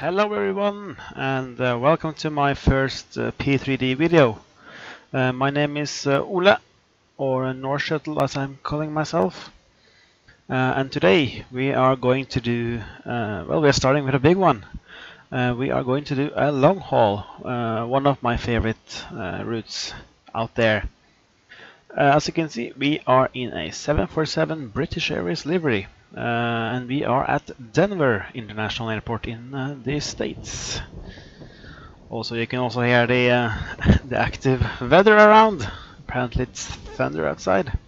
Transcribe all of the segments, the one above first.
Hello everyone, and welcome to my first P3D video. My name is Ole, or Norshuttle as I'm calling myself. And today we are going to do, well, we're starting with a big one. We are going to do a long haul, one of my favorite routes out there. As you can see, we are in a 747 British Airways livery. And we are at Denver International Airport in the States. Also, you can also hear the active weather around. Apparently it's thunder outside.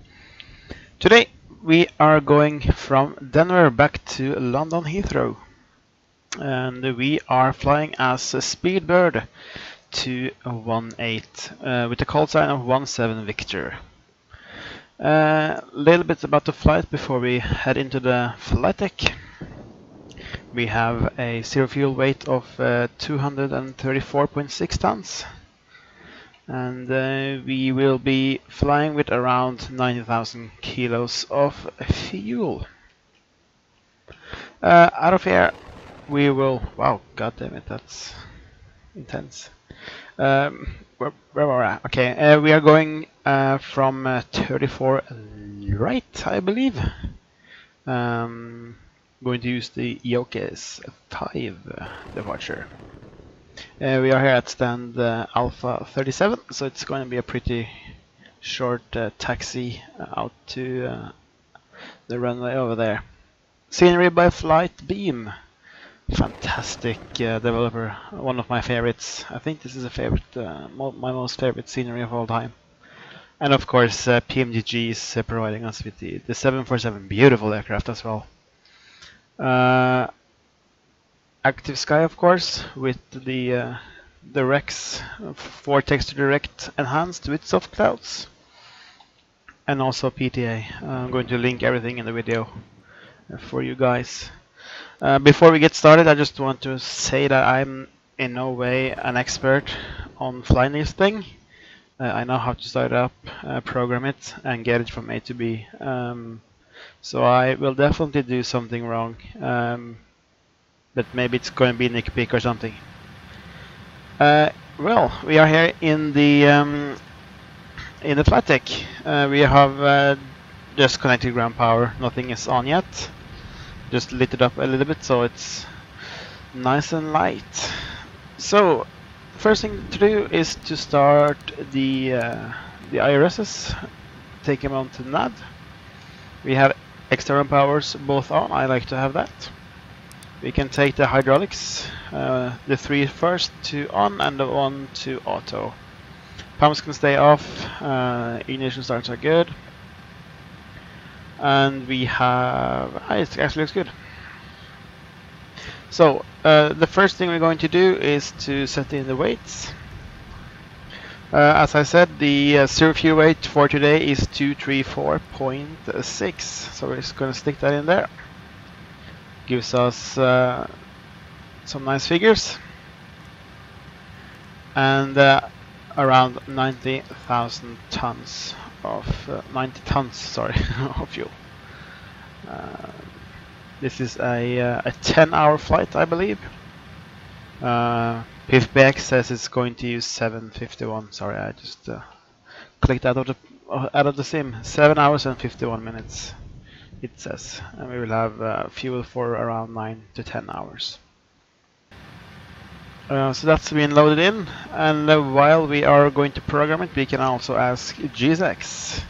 Today we are going from Denver back to London Heathrow. And we are flying as a Speedbird 218 with a call sign of 17 Victor. A little bit about the flight before we head into the flight deck. We have a zero fuel weight of 234.6 tons, and we will be flying with around 90,000 kilos of fuel. Out of here we will, wow, god damn it, that's intense. Where were I? Okay, we are going from 34 right, I believe. Going to use the QOTSIII departure. We are here at stand Alpha 37, so it's going to be a pretty short taxi out to the runway over there. Scenery by Flightbeam. Fantastic developer, one of my favorites. I think this is a favorite, my most favorite scenery of all time. And of course, PMDG is providing us with the 747, beautiful aircraft as well. Active Sky, of course, with the Rex Vortex to Direct enhanced with soft clouds, and also PTA. I'm going to link everything in the video for you guys. Before we get started, I just want to say that I'm in no way an expert on flying this thing. I know how to start it up, program it, and get it from A to B. So I will definitely do something wrong, but maybe it's going to be Nick Peak or something. Well, we are here in the flight deck. We have just connected ground power. Nothing is on yet. Just lit it up a little bit so it's nice and light. So first thing to do is to start the IRSs, take them on to NAD. We have external powers both on. I like to have that. We can take the hydraulics, the 3 first to on and the 1 to auto. Pumps can stay off, ignition starts are good. And we have, it actually looks good. So the first thing we're going to do is to set in the weights. As I said, the zero fuel weight for today is 234.6, so we're just going to stick that in there. Gives us some nice figures, and around 90,000 tons of 90 tons, sorry, of fuel. This is a 10-hour flight, I believe. PFBX says it's going to use 7:51. Sorry, I just clicked out of the sim. 7 hours and 51 minutes, it says, and we will have fuel for around 9 to 10 hours. So that's been loaded in, and while we are going to program it, we can also ask GSX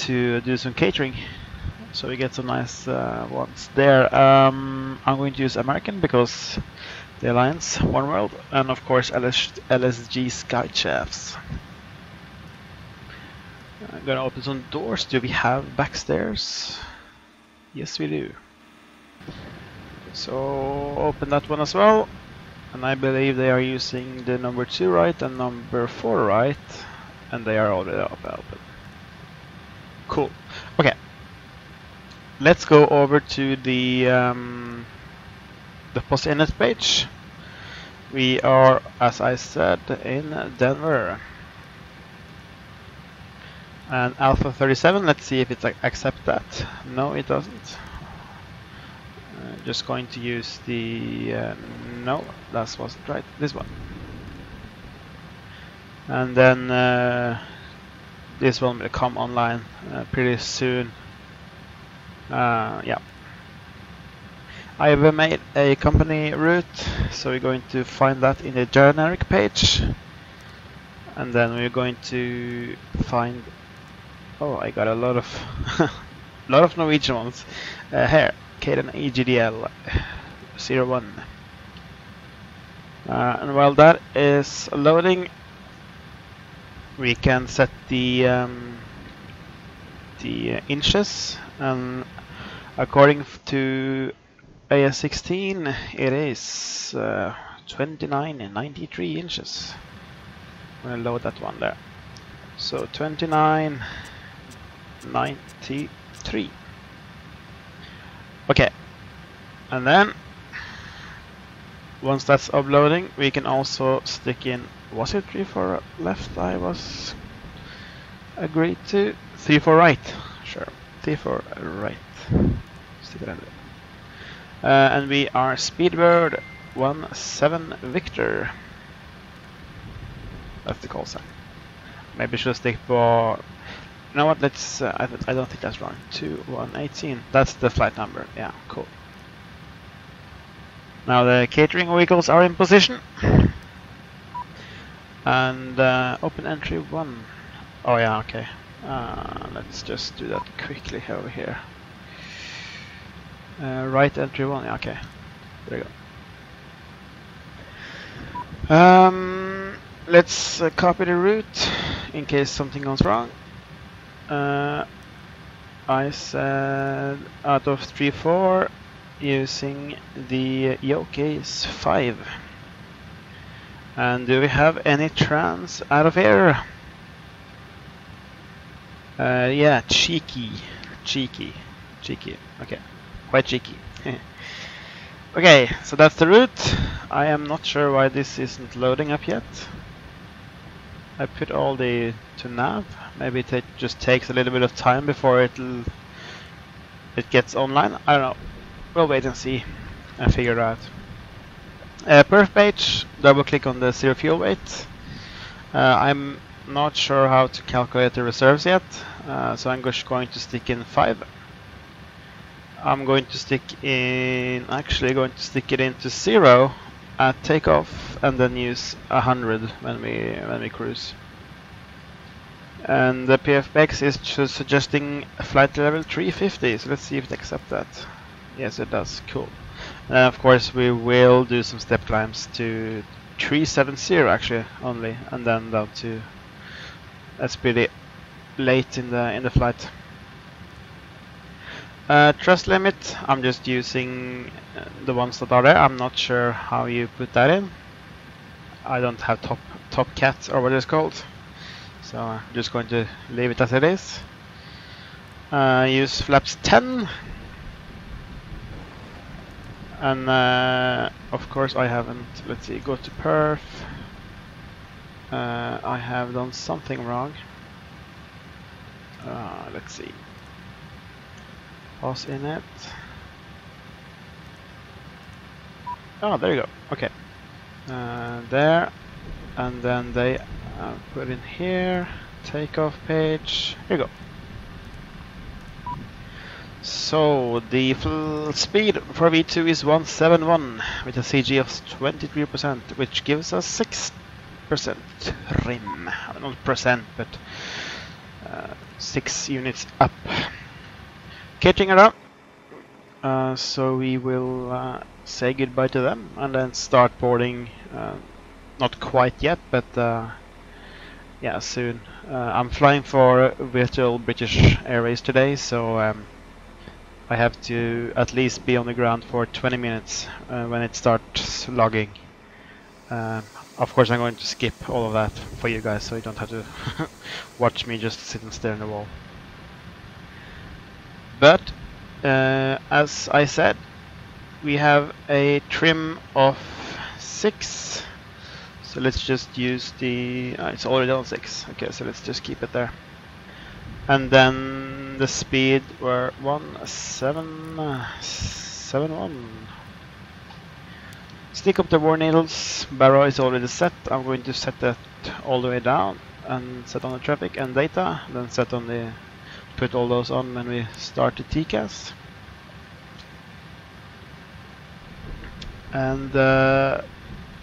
to do some catering, so we get some nice ones there. I'm going to use American because the Alliance, One World, and of course LSG Skychefs. I'm gonna open some doors. Do we have backstairs? Yes, we do. So open that one as well. And I believe they are using the number 2 right and number 4 right, and they are already open. Cool. Okay. Let's go over to the post inlet page. We are, as I said, in Denver. And Alpha 37. Let's see if it accepts that. No, it doesn't. Just going to use the no, that wasn't right. This one, and then this one will come online pretty soon. Yeah, I have made a company route, so we're going to find that in the generic page, and then we're going to find. Oh, I got a lot of lot of Norwegian ones here. Caden EGDL 01. And while that is loading, we can set the inches, and according to AS16 it is 29.93 inches. I'm gonna load that one there. So 29.93. Okay, and then once that's uploading, we can also stick in. Was it 3-4 left? I was agreed to 3-4 right. Sure, 3-4 right. Stick it in there. And we are Speedbird 17 Victor. That's the call sign. Maybe should stick for. You know what? Let's. I don't think that's wrong. 218. That's the flight number. Yeah, cool. Now the catering vehicles are in position, and open entry 1. Oh yeah, okay. Let's just do that quickly over here. Right entry 1. Yeah, okay. There you go. Let's copy the route in case something goes wrong. I said out of 3-4 using the Yokes 5. And do we have any trans out of air? Yeah, cheeky. Okay, quite cheeky. Okay, so that's the route. I am not sure why this isn't loading up yet. I put all the to nav. Maybe it just takes a little bit of time before it gets online. I don't know. We'll wait and see and figure it out. Perf page. Double click on the zero fuel weight. I'm not sure how to calculate the reserves yet, so I'm just going to stick in 5. I'm going to stick in. Actually, going to stick it into 0 at takeoff, and then use 100 when we cruise. And the PFX is suggesting flight level 350, so let's see if it accepts that. Yes, it does. Cool. Of course, we will do some step climbs to 370 actually only, and then down to. That's pretty late in the flight. Thrust limit, I'm just using the ones that are there. I'm not sure how you put that in. I don't have top cat or what it's called, so I'm just going to leave it as it is. Use flaps 10, and of course I haven't. Let's see, go to perf. I have done something wrong. Let's see. Pause in it. Oh, there you go. Okay. There. And then they put in here. Takeoff page. Here you go. So the full speed for V2 is 171 with a CG of 23%, which gives us 6% trim. Not percent, but 6 units up. Catching it up, so we will say goodbye to them and then start boarding. Not quite yet, but yeah, soon. I'm flying for virtual British Airways today, so I have to at least be on the ground for 20 minutes when it starts logging. Of course, I'm going to skip all of that for you guys, so you don't have to watch me just sit and stare in the wall. But as I said, we have a trim of 6, so let's just use the. It's already on 6. Okay, so let's just keep it there. And then the speed were 176 471. Stick up the war needles. Barrow is already set. I'm going to set that all the way down and set on the traffic and data. Then set on the put all those on when we start the TCAS. And the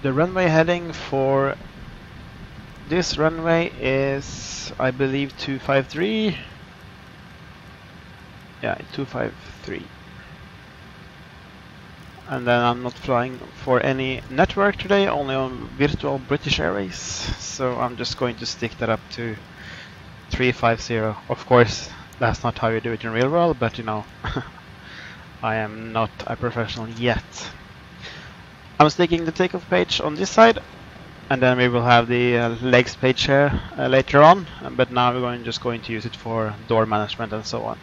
runway heading for this runway is, I believe, 253. Yeah, 253. And then I'm not flying for any network today, only on virtual British Airways. So I'm just going to stick that up to 350. Of course, that's not how you do it in real world, but you know, I am not a professional yet. I'm sticking the takeoff page on this side, and then we will have the legs page here later on. But now we're just going to use it for door management and so on.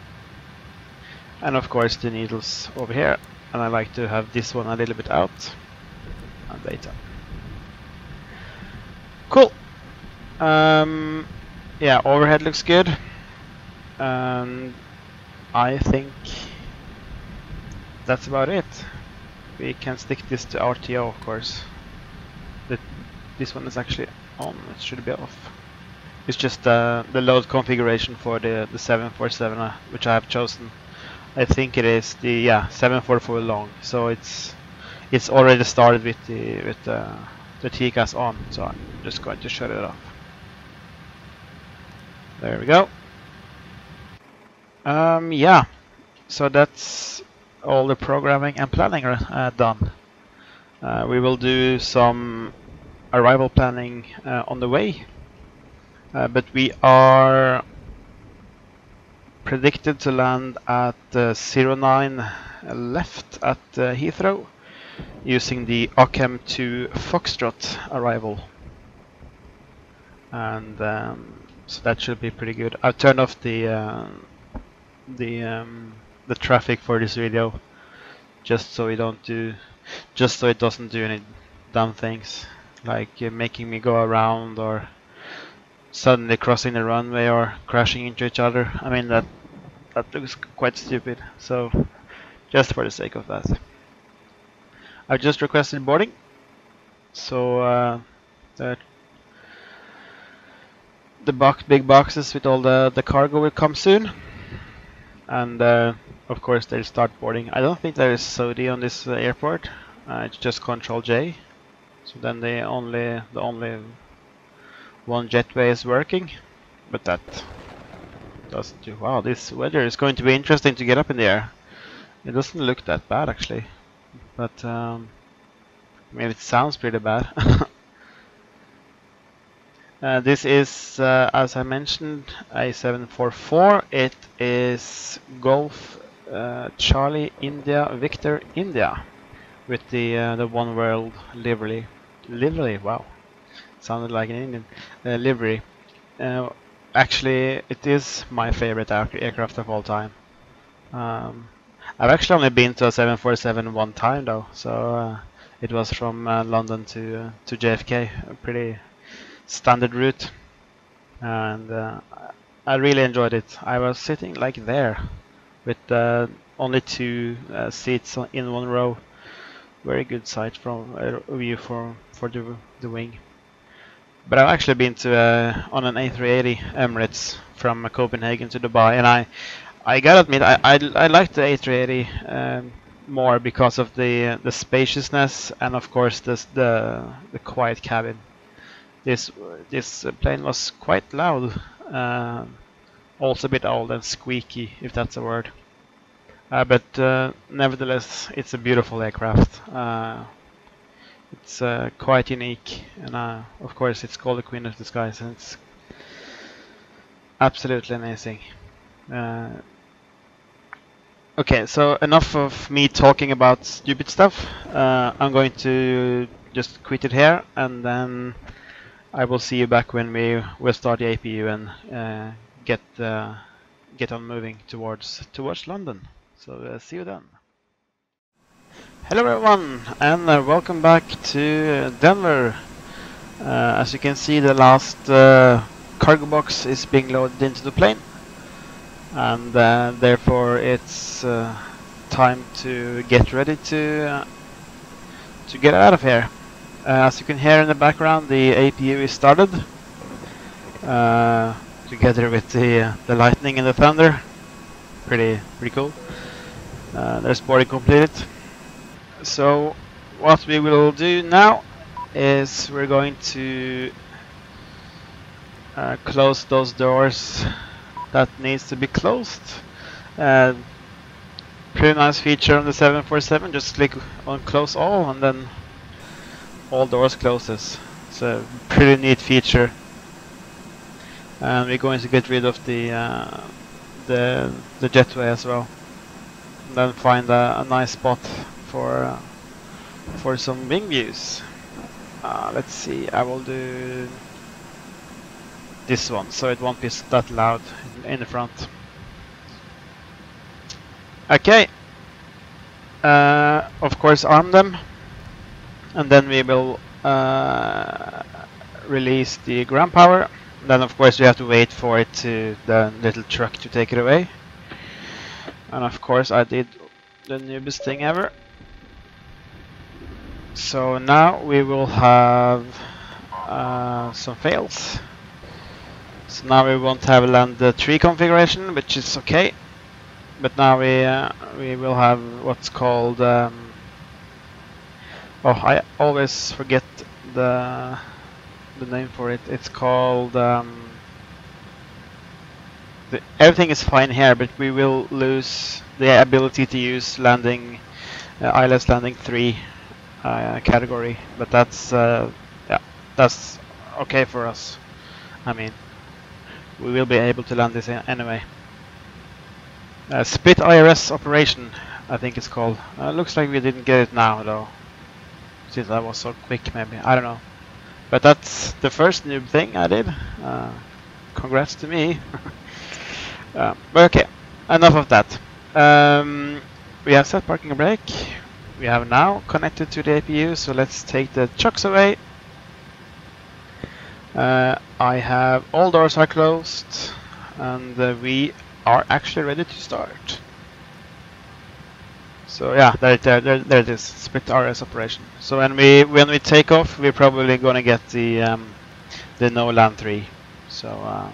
And of course the needles over here. And I like to have this one a little bit out. And data. Cool. Yeah, overhead looks good. And I think that's about it. We can stick this to RTO, of course. This one is actually on. It should be off. It's just the load configuration for the 747, which I have chosen. I think it is the 744 long. So it's already started with the TCAS on. So I'm just going to shut it off. There we go. Yeah. So that's all the programming and planning done. We will do some arrival planning on the way, but we are predicted to land at 09 left at Heathrow using the Ockham to Foxtrot arrival, and so that should be pretty good. I've turned off the traffic for this video just so it doesn't do any dumb things like making me go around or suddenly crossing the runway or crashing into each other. I mean that looks quite stupid, so just for the sake of that. I've just requested boarding, so the big boxes with all the cargo will come soon, and of course they'll start boarding. I don't think there is SODI on this airport. It's just Control J, so then the only one jetway is working, but that doesn't do. Wow, this weather is going to be interesting to get up in the air. It doesn't look that bad actually, but I mean it sounds pretty bad. This is, as I mentioned, a 744. It is Golf Charlie India Victor India with the One World livery. Wow, sounded like an Indian livery. Actually, it is my favorite aircraft of all time. I've actually only been to a 747 one time though, so it was from London to JFK, a pretty standard route, and I really enjoyed it. I was sitting like there with only two seats in one row. Very good sight from view for the wing. But I've actually been to on an A380 Emirates from Copenhagen to Dubai, and I gotta admit I like the A380 more because of the spaciousness and of course the quiet cabin. This plane was quite loud, also a bit old and squeaky, if that's a word. But nevertheless, it's a beautiful aircraft. It's quite unique, and of course it's called the Queen of the Skies, and it's absolutely amazing. Okay, so enough of me talking about stupid stuff. I'm going to just quit it here, and then I will see you back when we will start the APU and get on moving towards London. So see you then. Hello everyone, and welcome back to Denver. As you can see, the last cargo box is being loaded into the plane, and therefore it's time to get ready to get out of here. As you can hear in the background, the APU is started together with the lightning and the thunder. Pretty cool. There's boarding completed. So what we will do now is we're going to close those doors that needs to be closed. Pretty nice feature on the 747. Just click on close all and then all doors closes. It's a pretty neat feature. And we're going to get rid of the jetway as well. And then find a nice spot for some wing views. Let's see, I will do this one so it won't be that loud in the front. Okay, of course arm them, and then we will release the ground power. Then of course we have to wait for it to the little truck to take it away. And of course I did the newest thing ever. So now we will have some fails. So now we won't have land 3 configuration, which is okay. But now we will have what's called oh, I always forget the name for it. It's called everything is fine here, but we will lose the ability to use landing ILS landing 3 category. But that's yeah, that's okay for us. I mean, we will be able to land this anyway. Split IRS operation, I think it's called. Looks like we didn't get it now though, since I was so quick. Maybe, I don't know. But that's the first noob thing I did. Congrats to me. But okay, enough of that. We have set parking brake. We have now connected to the APU, so let's take the chucks away. I have all doors are closed, and we are actually ready to start. So yeah, there it is, split RS operation. So when we take off, we're probably gonna get the no land 3. So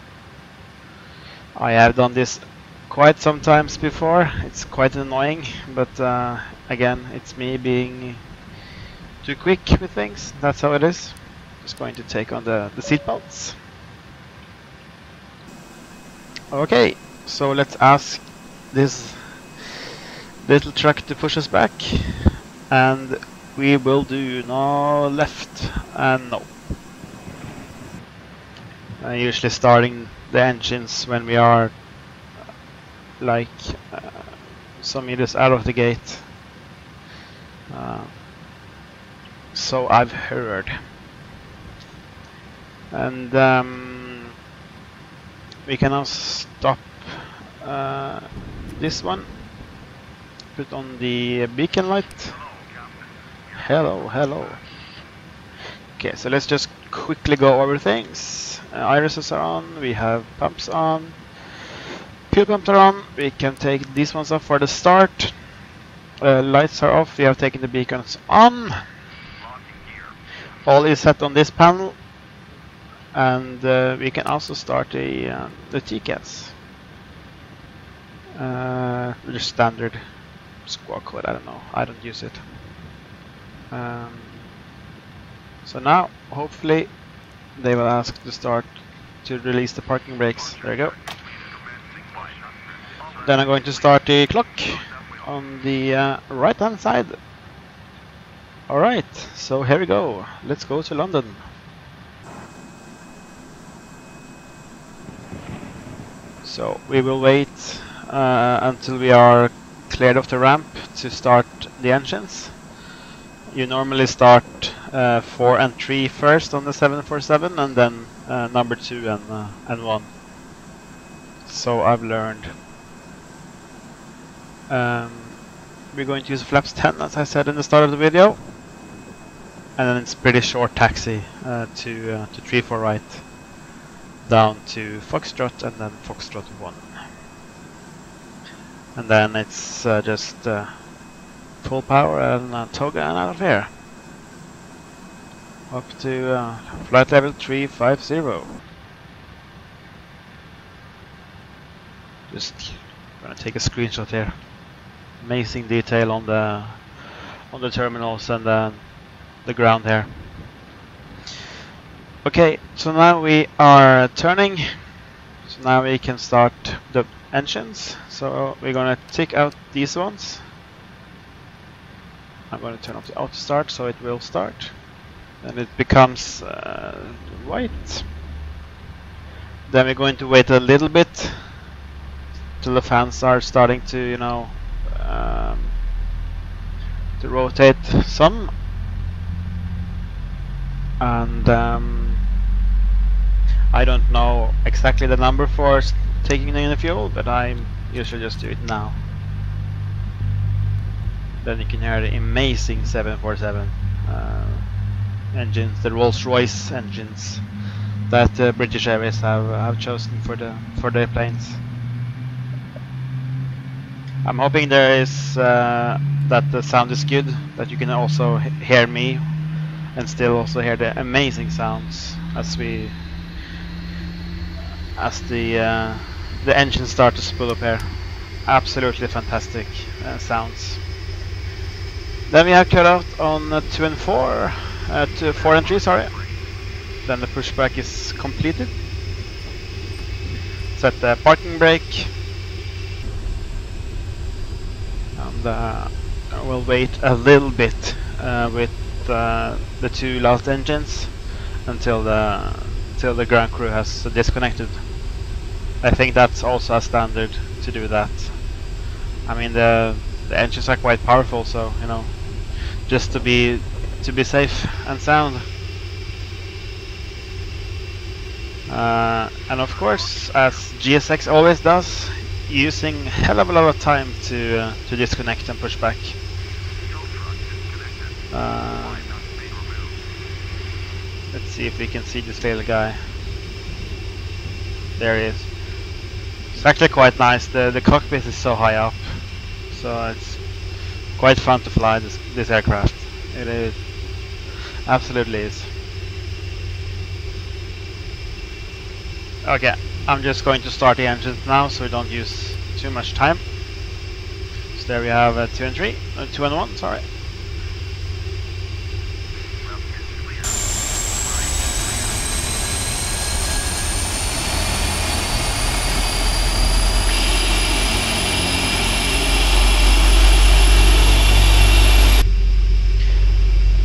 I have done this quite some times before. It's quite annoying, but again, it's me being too quick with things. That's how it is. Just going to take on the seat belts. Okay, so let's ask this little truck to push us back, and we will do no left and no. Usually starting the engines when we are like some meters out of the gate. So I've heard. And we can now stop this one. Put on the beacon light. Hello, hello. Okay, so let's just quickly go over things. Irises are on, we have pumps on, fuel pumps are on. We can take these ones off for the start. Lights are off, we have taken the beacons on. All is set on this panel. And we can also start the TCAS. Just standard squawk code, I don't know, I don't use it. So now, hopefully, they will ask to start to release the parking brakes. There we go. Then I'm going to start the clock on the right hand side. Alright, so here we go. Let's go to London. So we will wait until we are cleared of the ramp to start the engines. You normally start 4 and 3 first on the 747, and then number 2 and 1. So I've learned. We're going to use flaps 10, as I said in the start of the video, and then it's pretty short taxi to 34 right, down to Foxtrot and then Foxtrot 1. and then it's just full power and toga and out of here. Up to flight level 350. Just gonna take a screenshot here. Amazing detail on the terminals and the ground here. Okay, so now we are turning. So now we can start the engines. So we're gonna take out these ones. I'm gonna turn off the auto start so it will start. And it becomes white. Then we're going to wait a little bit till the fans are starting to, you know, to rotate some. And I don't know exactly the number for taking in the fuel, but I usually just do it now. Then you can hear the amazing 747 engines, the Rolls-Royce engines that British Airways have chosen for their planes. I'm hoping there is that the sound is good, that you can also hear me and still also hear the amazing sounds as the engines start to spool up here. Absolutely fantastic sounds. Then we have cut out on 2 and 4, 4 and 3, sorry. Then the pushback is completed. Set the parking brake. And we'll wait a little bit with the two last engines until the ground crew has disconnected. I think that's also a standard to do that. I mean the engines are quite powerful, so you know, just to be safe and sound. And of course, as GSX always does, using a hell of a lot of time to disconnect and push back. Let's see if we can see this little guy. There he is. It's actually quite nice. The cockpit is so high up, so it's quite fun to fly this aircraft. It is, absolutely is. Okay, I'm just going to start the engines now, so we don't use too much time. So there we have 2 and 3, 2 and 1, sorry.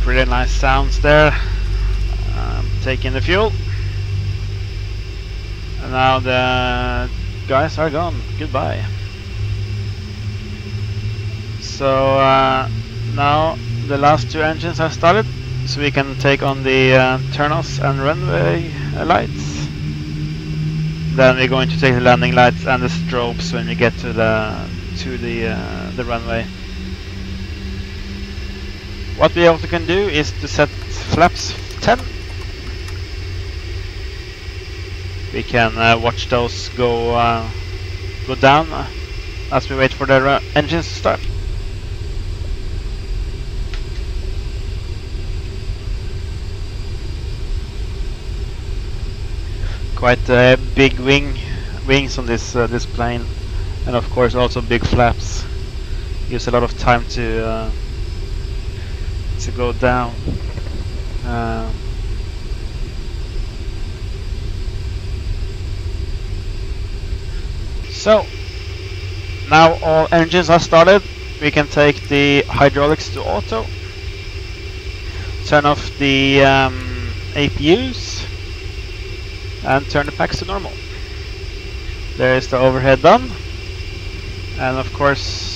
Pretty nice sounds there. Taking the fuel. And now the guys are gone. Goodbye. So now the last 2 engines have started, so we can take on the turn-offs and runway lights. Then we're going to take the landing lights and the strobes when we get to the runway. What we also can do is to set flaps 10. We can watch those go down as we wait for the engines to start. Quite big wings on this plane, and of course also big flaps. Use a lot of time to go down. So now all engines are started. We can take the hydraulics to auto, turn off the APUs, and turn the packs to normal. There is the overhead done, and of course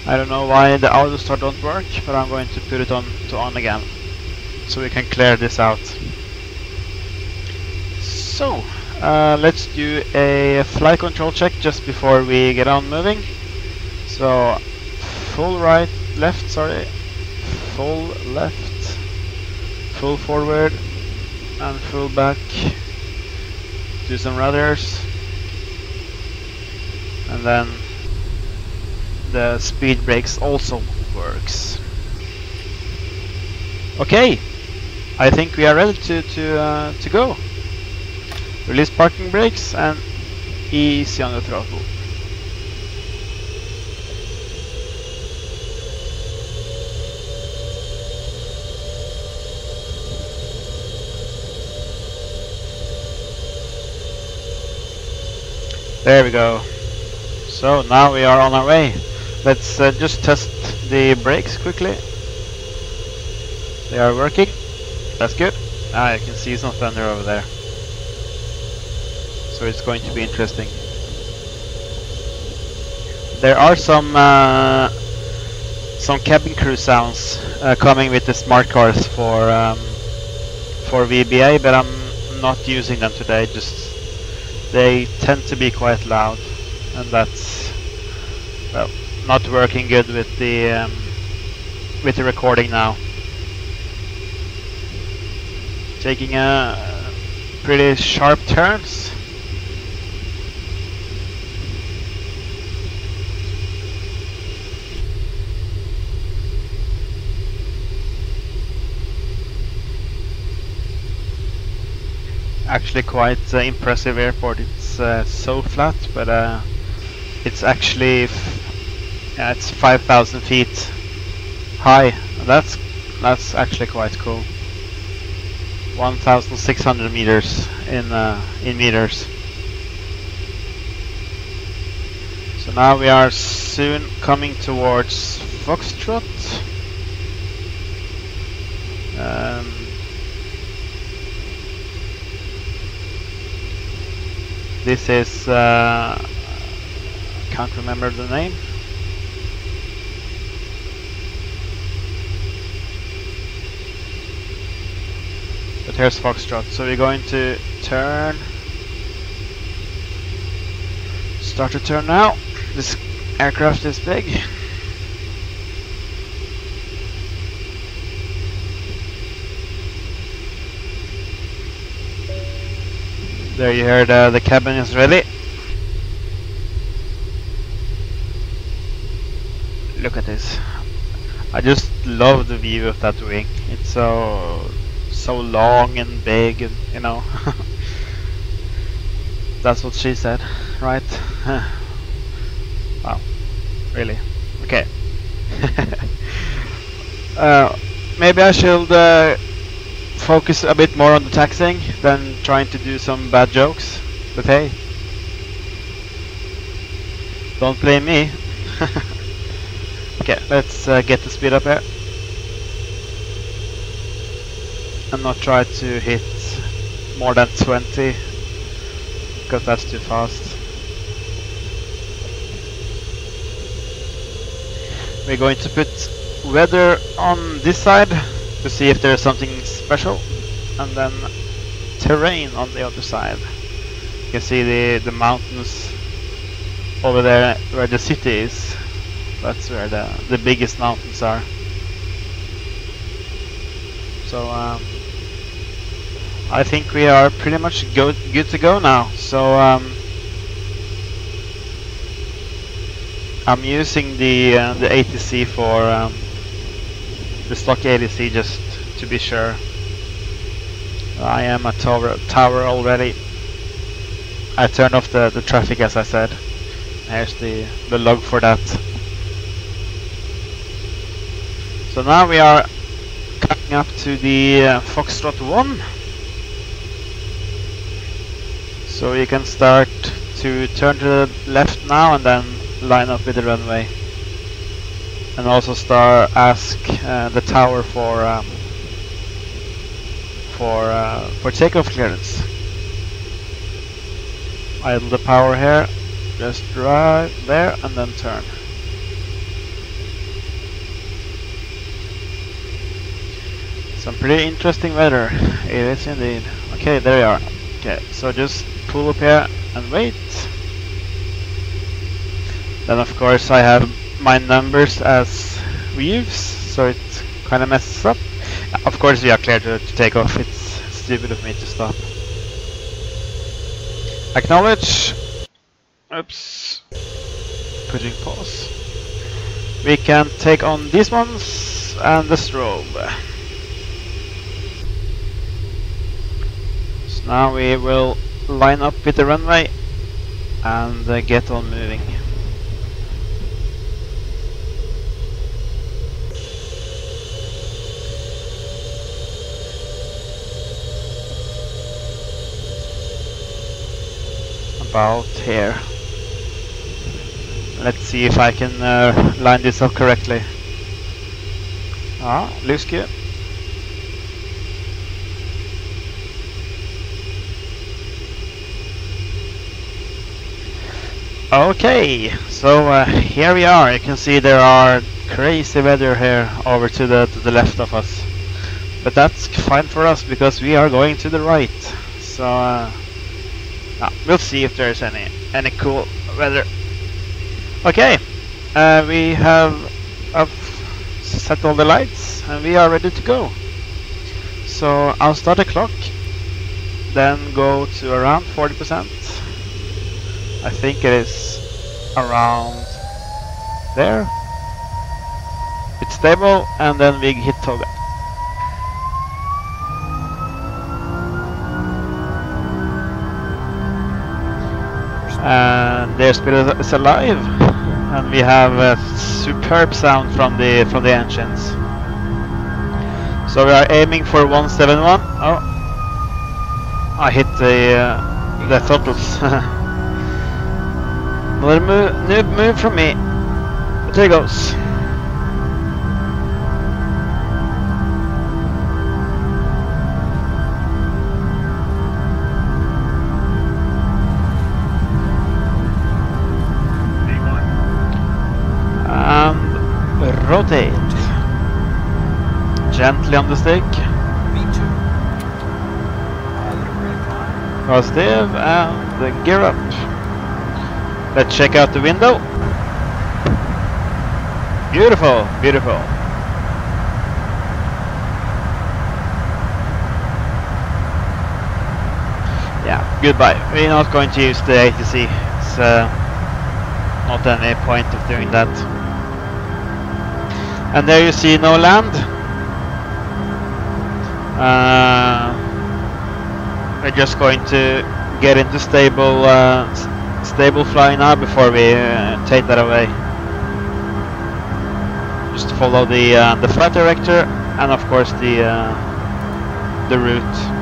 I don't know why the auto start don't work, but I'm going to put it on to on again so we can clear this out. So let's do a flight control check just before we get on moving. So full right, left, sorry, full left, full forward, and full back. Do some rudders, and then the speed brakes also works. Okay, I think we are ready to go. Release parking brakes and easy on the throttle. There we go. So now we are on our way. Let's just test the brakes quickly. They are working. That's good. Ah, you can see some thunder over there. So it's going to be interesting. There are some cabin crew sounds coming with the smart cars for VBA, but I'm not using them today. Just they tend to be quite loud, and that's, well, not working good with the recording now. Taking pretty sharp turns. Actually quite impressive airport. It's so flat, but it's actually it's 5,000 feet high. That's actually quite cool. 1,600 meters in meters. So now we are soon coming towards Foxtrot. This is can't remember the name. But here's Foxtrot. So we're going to turn. Start to turn now. This aircraft is big. There you heard the cabin is ready. Look at this. I just love the view of that wing. It's so long and big, and you know. That's what she said, right? Wow, really? Okay. Maybe I should focus a bit more on the taxiing than trying to do some bad jokes, but hey, don't blame me. Okay, let's get the speed up here and not try to hit more than 20 because that's too fast. We're going to put weather on this side to see if there's something special, and then terrain on the other side. You can see the mountains over there where the city is. That's where the biggest mountains are. So I think we are pretty much good to go now. So I'm using the ATC for the stock ATC just to be sure. I am at tower already. I turned off the traffic as I said. Here's the log for that. So now we are coming up to the Foxtrot 1. So you can start to turn to the left now and then line up with the runway. And also ask the tower for takeoff clearance. Idle the power here, just drive there and then turn. Some pretty interesting weather, it is indeed. Okay, there we are. Okay, so just pull up here and wait. Then of course I have my numbers as views, so it kind of messes up. Of course we are clear to take off. It's stupid of me to stop. Acknowledge. Oops. Putting pause. we can take on these ones and the strobe. So now we will line up with the runway and get on moving. About here. Let's see if I can line this up correctly. Ah, looks good. Okay, so here we are. You can see there are crazy weather here over to the left of us, but that's fine for us because we are going to the right. So we'll see if there's any cool weather. Okay, we have set all the lights and we are ready to go. So I'll start the clock, then go to around 40%. I think it is around there. It's stable, and then we hit toggle. And the airspeed is alive, and we have a superb sound from the engines. So we are aiming for 171. Oh, I hit the throttles. Another move from me. But there it goes. And rotate. Gently on the stick. Positive and gear up. Let's check out the window. Beautiful, beautiful. Yeah, goodbye. We're not going to use the ATC. It's not any point of doing that. And there you see no land. We're just going to get into stable flying now before we take that away. Just follow the flight director and of course the route.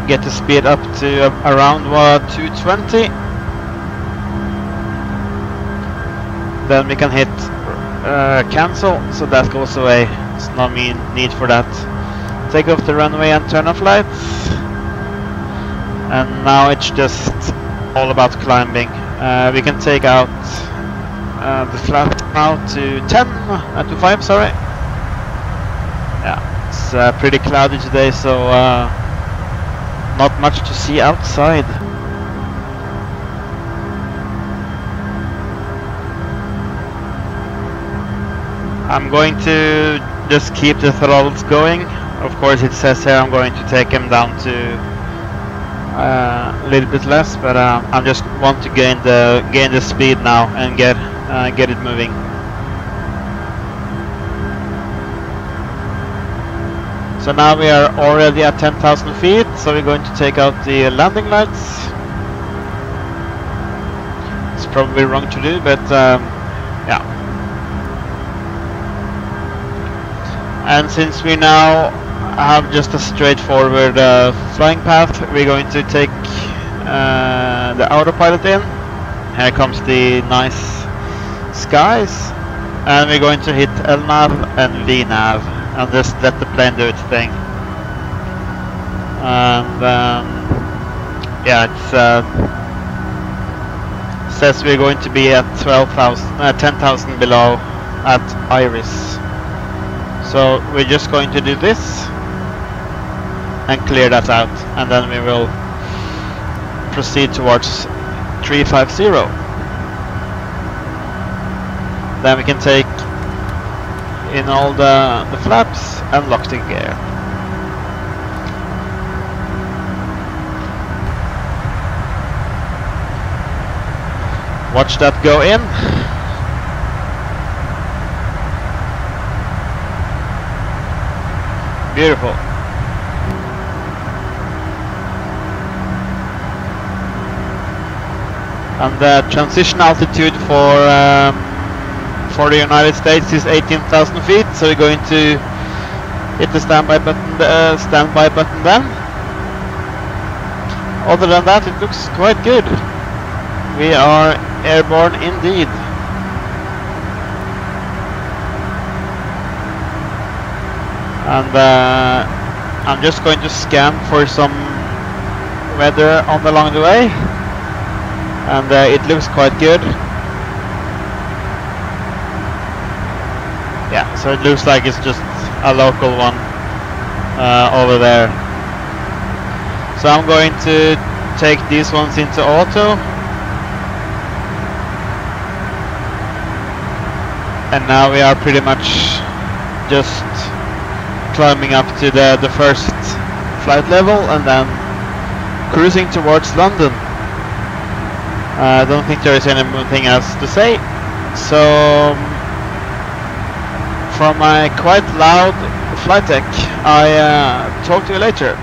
Get the speed up to around 220. Then we can hit cancel, so that goes away. There's no need for that. Take off the runway and turn off lights. And now it's just all about climbing. We can take out the flat now to 10, to 5, sorry. Yeah, it's pretty cloudy today, so not much to see outside. I'm going to just keep the throttles going. Of course it says here I'm going to take them down to a little bit less, but I just want to gain the speed now and get it moving. So now we are already at 10,000 feet, so we're going to take out the landing lights. It's probably wrong to do, but yeah. And since we now have just a straightforward flying path, we're going to take the autopilot in. Here comes the nice skies, and we're going to hit LNAV and VNAV and just let the plane do its thing. And yeah, it says we're going to be at 10,000 below at Iris. So we're just going to do this and clear that out, and then we will proceed towards 350. Then we can take in in all the flaps and lock the gear. Watch that go in. Beautiful. And the transition altitude for the United States is 18,000 feet, so we're going to hit the standby button then. Other than that, it looks quite good. We are airborne indeed. And I'm just going to scan for some weather along the way, and it looks quite good. Yeah, so it looks like it's just a local one over there. So I'm going to take these ones into auto. And now we are pretty much just climbing up to the first flight level and then cruising towards London. I don't think there is anything else to say. So from my quite loud flight deck, I talk to you later.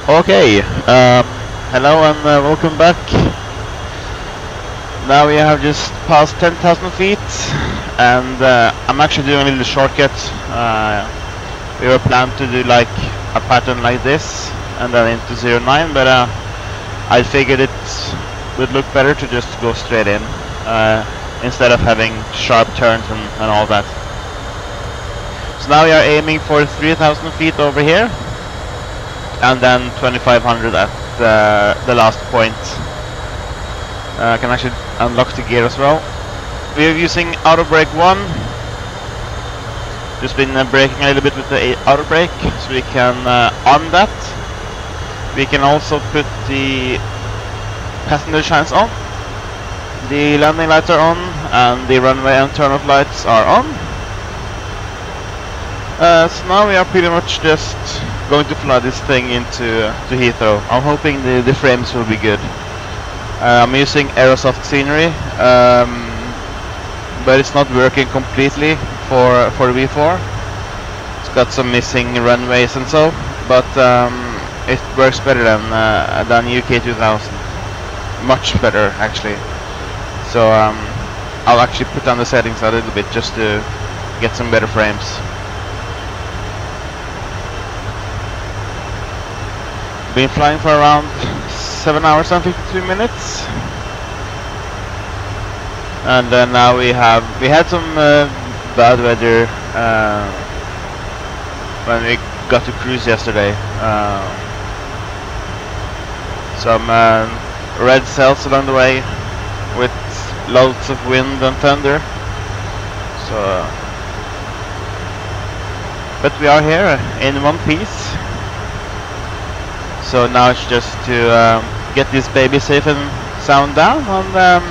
Okay, hello and welcome back. Now we have just passed 10,000 feet, and I'm actually doing a little shortcut. We were planned to do like a pattern like this and then into 09, but I figured it would look better to just go straight in instead of having sharp turns and all that. So now we are aiming for 3,000 feet over here, and then 2,500 at the last point. I can actually unlock the gear as well. We are using auto brake 1, Just been braking a little bit with the outer brake, so we can arm that. We can also put the passenger shines on. The landing lights are on, and the runway and turn-off lights are on. So now we are pretty much just going to fly this thing into Heathrow. I'm hoping the frames will be good. I'm using Aerosoft scenery, but it's not working completely for V4. It's got some missing runways and so, but it works better than UK 2000. Much better actually. So I'll actually put down the settings a little bit just to get some better frames. Been flying for around 7 hours and 52 minutes, and now we had some bad weather when we got to cruise yesterday. Some red cells along the way with loads of wind and thunder. So, but we are here in one piece. So now it's just to get this baby safe and sound down and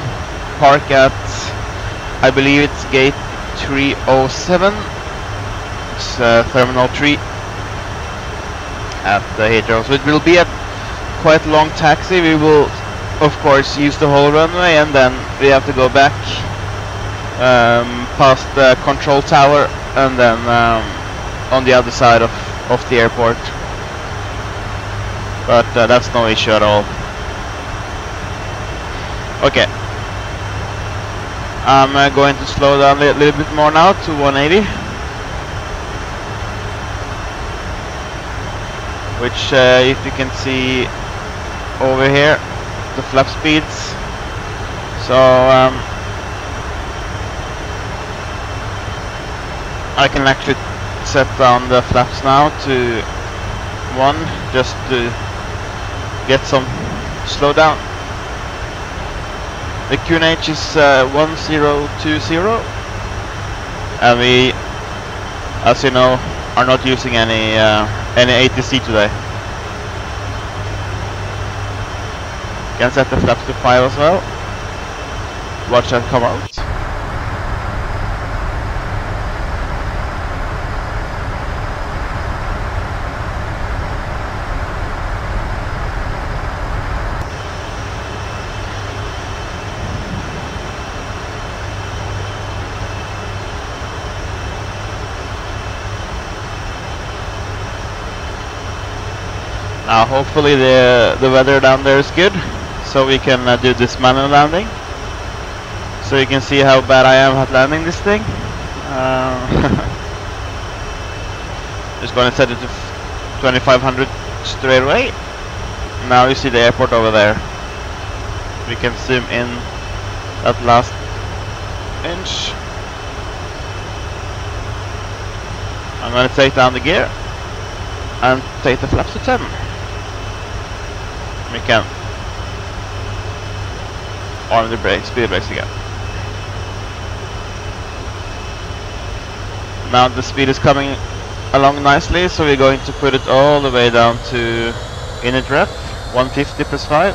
park at, I believe it's gate 307. It's Terminal 3 at the Heathrow. So it will be a quite long taxi. We will of course use the whole runway, and then we have to go back past the control tower and then on the other side of the airport. But that's no issue at all. Okay. I'm going to slow down a little bit more now to 180. Which, if you can see over here, the flap speeds. So, I can actually set down the flaps now to 1 just to get some slowdown. The QNH is 1020, and we, as you know, are not using any ATC today. Can set the flaps to 5 as well. Watch that come out. Now hopefully the weather down there is good, so we can do this manual landing. So you can see how bad I am at landing this thing. Just going to set it to 2500 straight away. Now you see the airport over there. We can zoom in that last inch. I'm going to take down the gear and take the flaps to 10. We can arm the brakes, speed brakes again. Now the speed is coming along nicely, so we're going to put it all the way down to init rep 150 plus 5.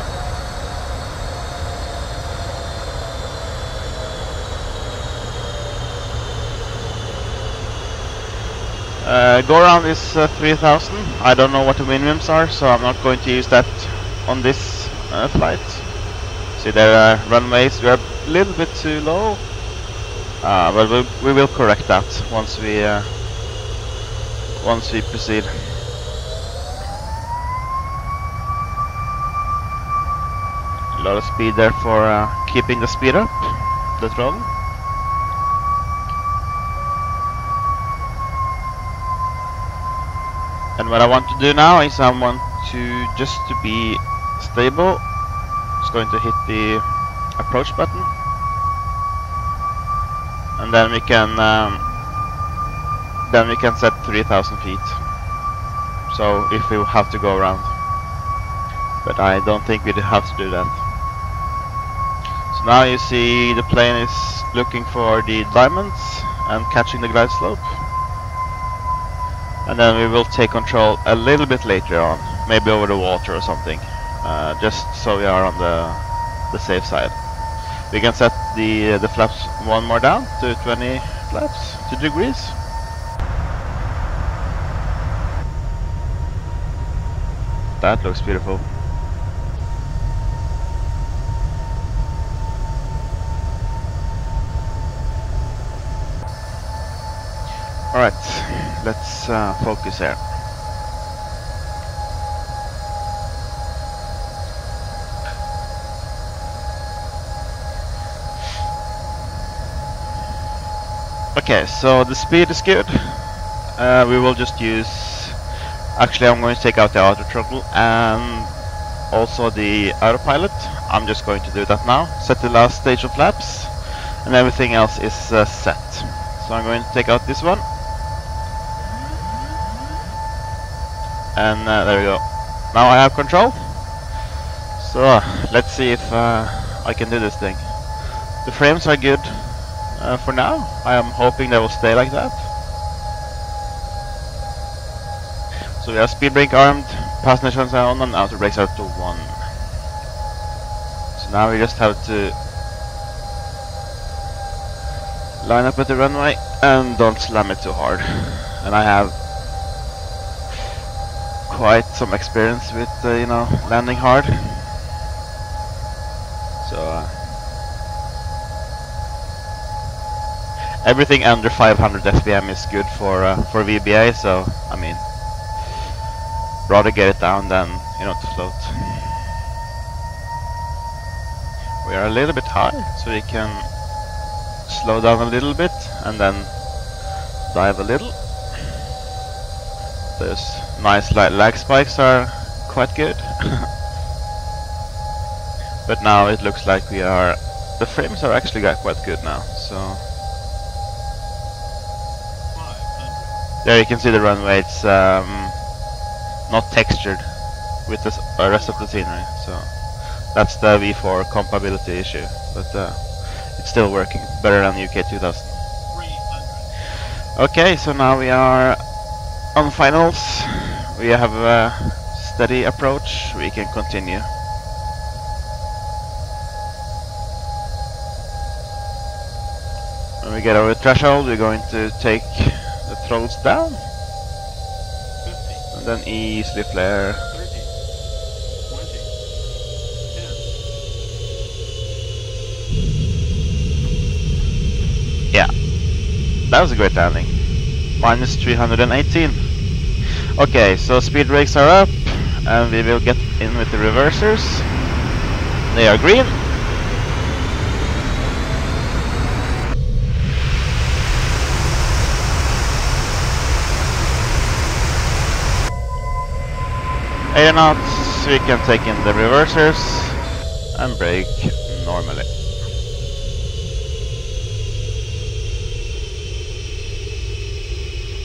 Go around is 3000. I don't know what the minimums are, so I'm not going to use that on this flight. See, there are runways. We are a little bit too low, but we will correct that once we proceed. A lot of speed there for keeping the speed up, the throttle. And what I want to do now is I want to just to be stable. Just going to hit the approach button, and then we can set 3000 feet. So if we have to go around, but I don't think we have to do that. So now you see the plane is looking for the diamonds and catching the glide slope. and then we will take control a little bit later on, maybe over the water or something, just so we are on the safe side. We can set the flaps one more down to 20 flaps, 2 degrees. That looks beautiful. Alright, let's focus here. Okay, so the speed is good. We will just use... Actually, I'm going to take out the auto throttle and also the autopilot. I'm just going to do that now. Set the last stage of flaps, and everything else is set. So I'm going to take out this one. And there we go. Now I have control. So let's see if I can do this thing. The frames are good for now. I am hoping they will stay like that. So we have speed brake armed, passenger sensor on, and outer brakes are to 1. So now we just have to line up at the runway and don't slam it too hard. And I have quite some experience with you know, landing hard. So everything under 500 FPM is good for VBA. So I mean, rather get it down than, you know, to float. We are a little bit high, so we can slow down a little bit and then dive a little. Those nice light lag spikes are quite good. But now it looks like we are... The frames are actually quite good now, so... There you can see the runway, it's not textured with the rest of the scenery, so that's the V4 compatibility issue, but it's still working better than UK 2000. Okay, so now we are on finals. We have a steady approach. We can continue. When we get over the threshold, we're going to take the throttles down and then easily flare. 30, 20, 10. Yeah, that was a great landing. Minus 318. Okay, so speed brakes are up, and we will get in with the reversers. They are green. Knots, we can take in the reversers and brake normally.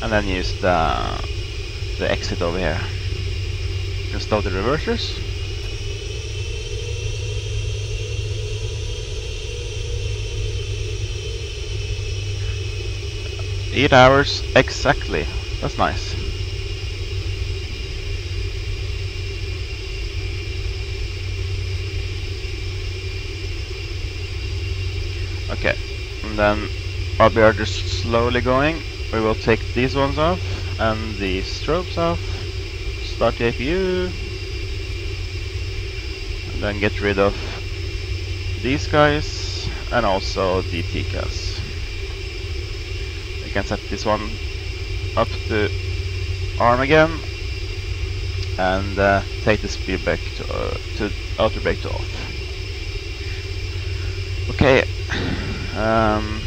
And then use the exit over here. Just stop the reversers. Eight hours exactly. That's nice. Okay, and then while we are just slowly going, we will take these ones off and the strobes off, start the APU, and then get rid of these guys and also the TCAS. We can set this one up to arm again and take the speed back to outer brake to off. Okay, I'm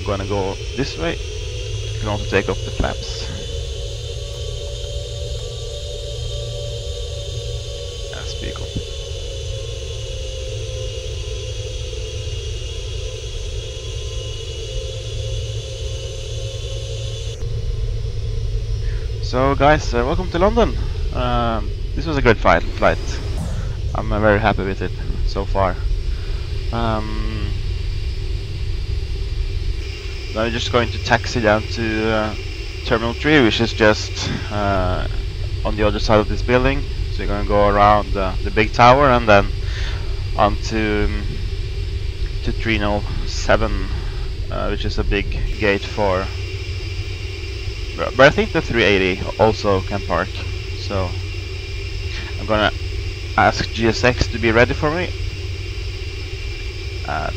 gonna go this way. You can also take off the flaps. That's pretty cool. So guys, welcome to London. This was a great flight. I'm very happy with it so far. Now we're just going to taxi down to Terminal 3, which is just on the other side of this building. So you're gonna go around the big tower and then onto to 307, which is a big gate for. But I think the 380 also can park. So I'm gonna ask GSX to be ready for me. At,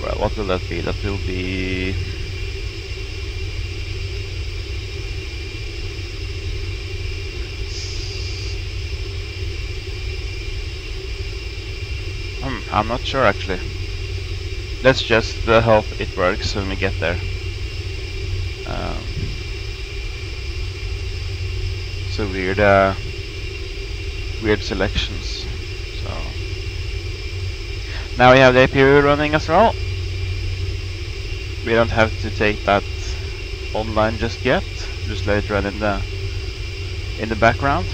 well, what will that be? That will be I'm not sure actually. Let's just hope it works when we get there. So weird selections. So now we have the APU running as well. We don't have to take that online just yet. Just let it run in the background.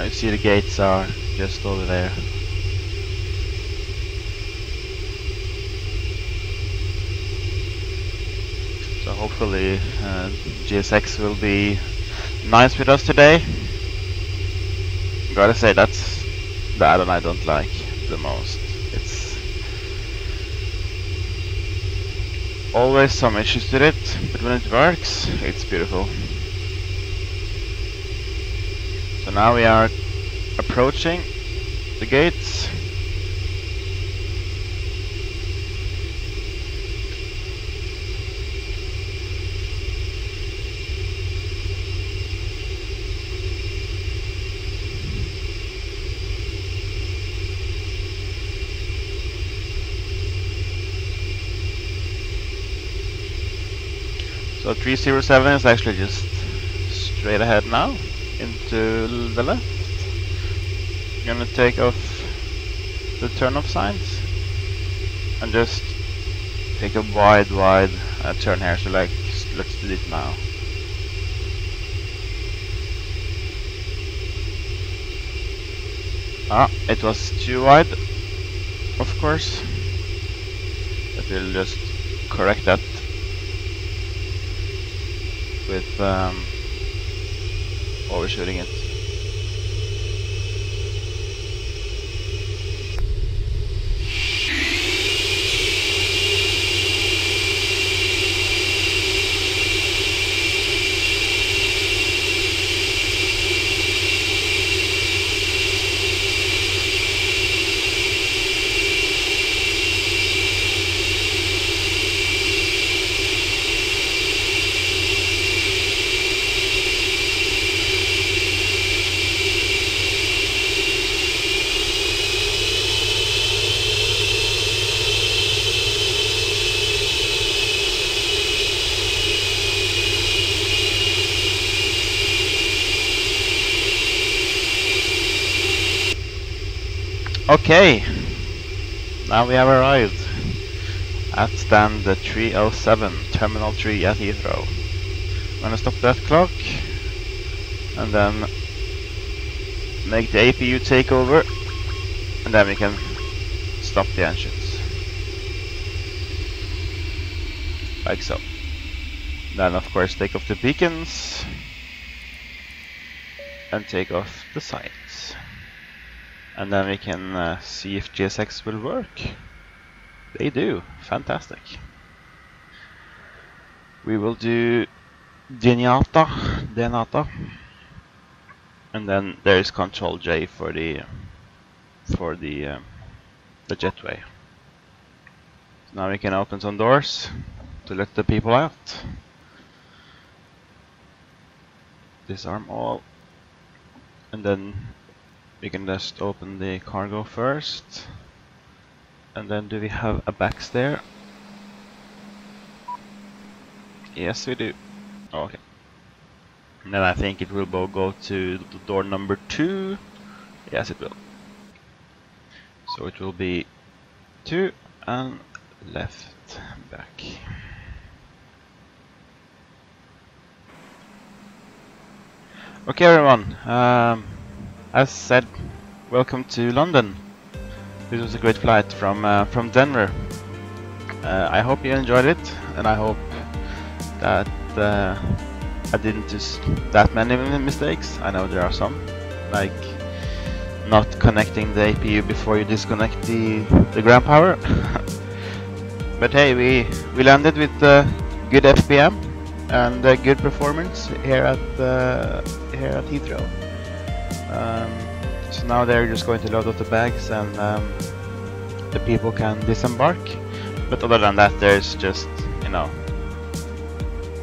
You see the gates are just over there. So hopefully GSX will be nice with us today. Gotta say that's the add-on I don't like the most. It's always some issues with it, but when it works, it's beautiful. So now we are approaching the gates. So 307 is actually just straight ahead now into the left. Gonna take off the turn-off signs and just take a wide turn here. So like, let's do it now. It was too wide, of course, but we'll just correct that with overshooting it. Okay, now we have arrived at stand 307, Terminal 3 at Heathrow. I'm gonna stop that clock and then make the APU take over, and then we can stop the engines. Like so. Then of course take off the beacons and take off the sights. And then we can see if GSX will work. They do. Fantastic. We will do Denata. And then there is Control J for the jetway. So now we can open some doors to let the people out. Disarm all. And then we can just open the cargo first. And then do we have a backstair? Yes, we do. Oh, okay. And then I think it will go to the door number 2. Yes, it will. So it will be 2 and left back. Okay, everyone. As said, welcome to London. This was a great flight from Denver. I hope you enjoyed it, and I hope that I didn't do that many mistakes. I know there are some, like not connecting the APU before you disconnect the ground power. But hey, we landed with good FPM and good performance here at Heathrow. So now they're just going to load up the bags and the people can disembark. But other than that, there's just, you know,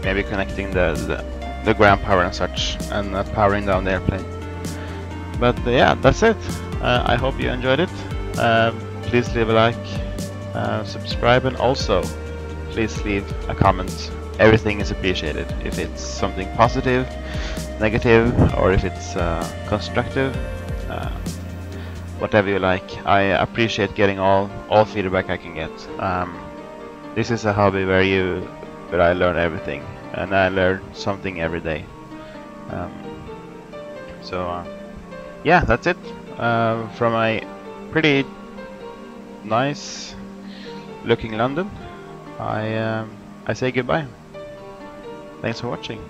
maybe connecting the ground power and such, and powering down the airplane. But yeah, that's it. I hope you enjoyed it. Please leave a like, subscribe, and also please leave a comment. Everything is appreciated. If it's something positive, negative, or if it's constructive, whatever you like. I appreciate getting all feedback I can get. This is a hobby where I learn everything, and I learn something every day. Yeah, that's it. From a pretty nice looking London, I say goodbye. Thanks for watching.